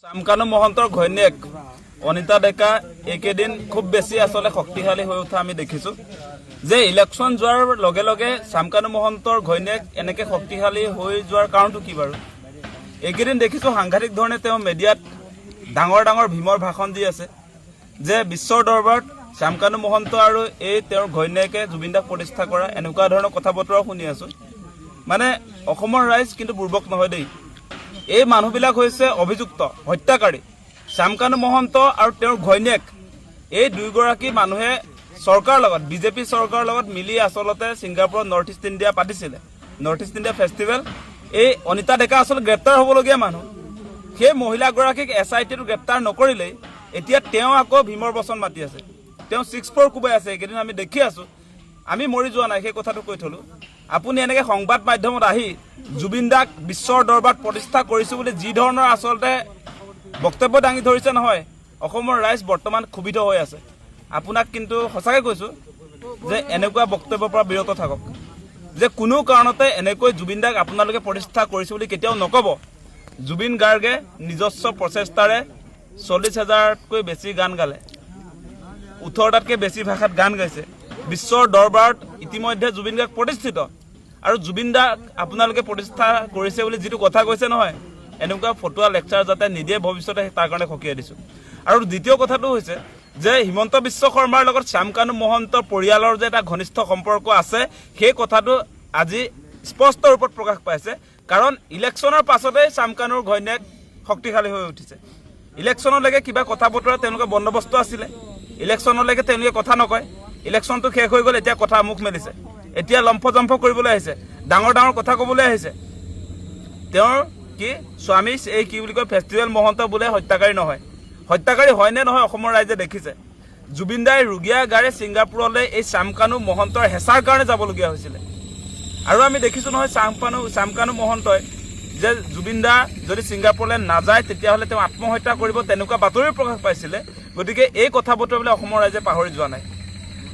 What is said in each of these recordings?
শামকানু মহন্তৰ ঘৈণীয়েক অনিতা ডেকা এইকেইদিন খুব বেছি আসলে শক্তিশালী হৈ উঠা আমি দেখিছো যে ইলেকশন যোৱাৰ লগে লগে শামকানু মহন্তৰ ঘৈণীয়েক এনেকে শক্তিশালী হৈ যোৱাৰ কাৰণটো কি বাৰু এইকেইদিন দেখিছো সাংঘাতিক ধৰণে তেওঁ মিডিয়াত ডাঙৰ ডাঙৰ ভীমৰ ভাষণ দি আছে যে বিশ্বৰ দৰবাৰত শামকানু মহন্ত আৰু এই তেওঁৰ ঘৈণীয়েকে জুবিন দাক প্ৰতিষ্ঠা কৰা এনেকুৱা ধৰণৰ কথা বতৰা শুনি আছো মানে অসমৰ ৰাইজ কিন্তু বুৰ্বক নহয় দেই এই মানুহবিলাক হৈছে অভিযুক্ত হত্যাকাৰী শামকানু মহন্ত আৰু তেওঁৰ ঘৈণীয়েক এই দুইগৰাকী মানুহে চৰকাৰ লগত বিজেপি চৰকাৰৰ লগত মিলি আসলতে ছিংগাপুৰত নৰ্থ ইষ্ট ইণ্ডিয়া পাতিছিলে নৰ্থ ইষ্ট ইণ্ডিয়া ফেষ্টিভেল এই অনিতা ডেকা আসলে গ্ৰেপ্তাৰ হ'বলগীয়া মানুহ সেই মহিলাগৰাকীক SITটো গ্ৰেপ্তাৰ নকৰিলেই এতিয়া তেওঁ আকৌ ভীমৰ বচন মাতি আছে তেওঁ 6-4 কোবাই আছে এইকেইদিন আমি দেখি আছো আমি মৰি যোৱা নাই সেই কথাটো কৈ থলো আপুনি এনেকে সংবাদ মাধ্যমত আহি জুবিন দাক বিশ্বৰ দৰবাৰত প্ৰতিষ্ঠা কৰিছো বুলি যি ধৰণৰ আসলতে বক্তব্য দাঙি ধৰিছে নহয় অসমৰ ৰাইজ বৰ্তমান ক্ষুভিত হৈ আছে আপোনাক কিন্তু সঁচাকৈ কৈছো যে এনেকুৱা বক্তব্যৰ পৰা বিৰত থাকক যে কোনো কাৰণতে এনেকৈ জুবিন দাক আপোনালোকে প্ৰতিষ্ঠা কৰিছো বুলি কেতিয়াও নকব জুবিন গাৰ্গে নিজস্ব প্ৰচেষ্টাৰে 40,000তকৈ বেছি গান গালে 18টাতকৈ বেছি ভাষাত গান গাইছে বিশ্বৰ দৰবাৰত ইতিমধ্যে জুবিন গাৰ্গ প্ৰতিষ্ঠিত আৰু জুবিন দাক আপোনালোকে প্ৰতিষ্ঠা কৰিছে বুলি যিটো কথা কৈছে নহয় এনেকুৱা ফটোৱা লেকচাৰ যাতে নিদিয়ে ভৱিষ্যতে তাৰ কাৰণে খকিয়াই দিছো আৰু দ্বিতীয় কথাটো হৈছে যে হিমন্ত বিশ্ব শৰ্মাৰ লগত শামকানু মহন্তৰ পৰিয়ালৰ যে এটা ঘনিষ্ঠ সম্পৰ্ক আছে সেই কথাটো আজি স্পষ্ট ৰূপত প্ৰকাশ পাইছে কাৰণ ইলেকশ্যনৰ পাছতে শামকানুৰ ঘৈণীয়েক শক্তিশালী হৈ উঠিছে ইলেকশ্যনলৈকে কিবা কথা বতৰা তেওঁলোকে বন্দবস্ত আছিলে ইলেকশ্যনলৈকে তেওঁলোকে কথা নকয় ইলেকশ্যনটো শেষ হৈ গ'ল এতিয়া কথা মুখ মেলিছে এতিয়া লম্ফজম্ফ কৰিবলৈ আহিছে ডাঙৰ ডাঙৰ কথা ক'বলৈ আহিছে তেওঁৰ কি স্বামী এই কি বুলি কয় ফেষ্টিভেল মহন্ত বোলে হত্যাকাৰী নহয় হত্যাকাৰী হয় নে নহয় অসমৰ ৰাইজে দেখিছে জুবিন দাই ৰুগীয়া গাড়ী ছিংগাপুৰলৈ এই শামকানু মহন্তৰ হেঁচাৰ কাৰণে যাবলগীয়া হৈছিলে আৰু আমি দেখিছো নহয় শামকানু মহন্তই যে জুবিন দা যদি ছিংগাপুৰলৈ নাযায় তেতিয়াহ'লে তেওঁ আত্মহত্যা কৰিব তেনেকুৱা বাতৰি প্ৰকাশ পাইছিলে গতিকে এই কথা বতৰাবিলাক অসমৰ ৰাইজে পাহৰি যোৱা নাই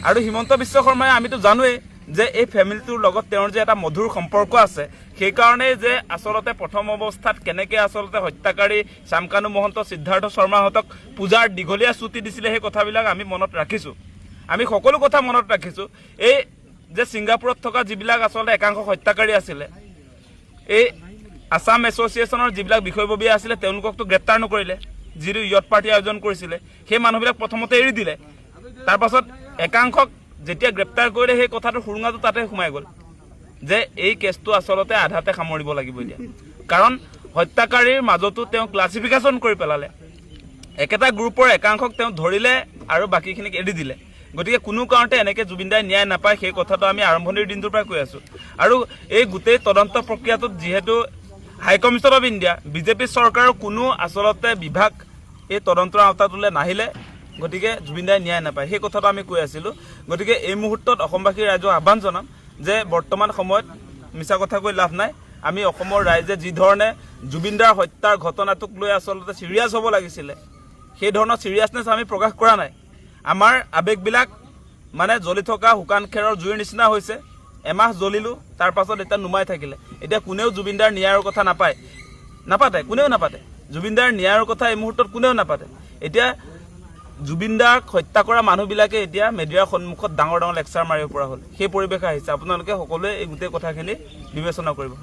আৰু হিমন্ত বিশ্ব শৰ্মাই আমিতো জানোৱেই যে এই ফেমিলিটোৰ লগত তেওঁৰ যে এটা মধুৰ সম্পৰ্ক আছে সেইকাৰণে যে আসলতে প্ৰথম অৱস্থাত কেনেকৈ আসলতে হত্যাকাৰী শামকানু মহন্ত সিদ্ধাৰ্থ শৰ্মাহঁতক পূজাৰ দীঘলীয়া ছুটি দিছিলে সেই কথাবিলাক আমি মনত ৰাখিছোঁ আমি সকলো কথা মনত ৰাখিছোঁ এই যে ছিংগাপুৰত থকা যিবিলাক আসলতে একাংশ হত্যাকাৰী আছিলে এই আসাম এছ'চিয়েশ্যনৰ যিবিলাক বিষয়ববীয়া আছিলে তেওঁলোককতো গ্ৰেপ্তাৰ নকৰিলে যিটো ইয়ট পাৰ্টি আয়োজন কৰিছিলে সেই মানুহবিলাক প্ৰথমতে এৰি দিলে তাৰপাছত একাংশক যেতিয়া গ্ৰেপ্তাৰ কৰিলে সেই কথাটো সুৰুঙাটো তাতে সোমাই গ'ল যে এই কেছটো আসলতে আধাতে সামৰিব লাগিব এতিয়া কাৰণ হত্যাকাৰীৰ মাজতো তেওঁ ক্লাছিফিকেশ্যন কৰি পেলালে একেটা গ্ৰুপৰ একাংশক তেওঁ ধৰিলে আৰু বাকীখিনিক এৰি দিলে গতিকে কোনো কাৰণতে এনেকৈ জুবিন দাই ন্যায় নাপায় সেই কথাটো আমি আৰম্ভণিৰ দিনটোৰ পৰাই কৈ আছোঁ আৰু এই গোটেই তদন্ত প্ৰক্ৰিয়াটোত যিহেতু হাই কমিশ্যন অফ ইণ্ডিয়া বিজেপি চৰকাৰৰ কোনো আসলতে বিভাগ এই তদন্তৰ আওতাটোলৈ নাহিলে গতিকে জুবিন দাই ন্যায় নাপায় সেই কথাটো আমি কৈ আছিলোঁ গতিকে এই মুহূৰ্তত অসমবাসী ৰাইজক আহ্বান জনাম যে বৰ্তমান সময়ত মিছা কথা কৈ লাভ নাই আমি অসমৰ ৰাইজে যি ধৰণে জুবিন দাৰ হত্যাৰ ঘটনাটোক লৈ আসলতে চিৰিয়াছ হ'ব লাগিছিলে সেই ধৰণৰ চিৰিয়াছনেছ আমি প্ৰকাশ কৰা নাই আমাৰ আৱেগবিলাক মানে জ্বলি থকা শুকান খেৰৰ জুইৰ নিচিনা হৈছে এমাহ জ্বলিলোঁ তাৰ পাছত এতিয়া নুমাই থাকিলে এতিয়া কোনেও জুবিন দাৰ ন্যায়ৰ কথা নাপাতে কোনেও নাপাতে জুবিন দাৰ ন্যায়ৰ কথা এই মুহূৰ্তত কোনেও নাপাতে এতিয়া জুবিন দাক হত্যা কৰা মানুহবিলাকে এতিয়া মিডিয়াৰ সন্মুখত ডাঙৰ ডাঙৰ লেকচাৰ মাৰিব পৰা হ'ল সেই পৰিৱেশ আহিছে আপোনালোকে সকলোৱে এই গোটেই কথাখিনি বিবেচনা কৰিব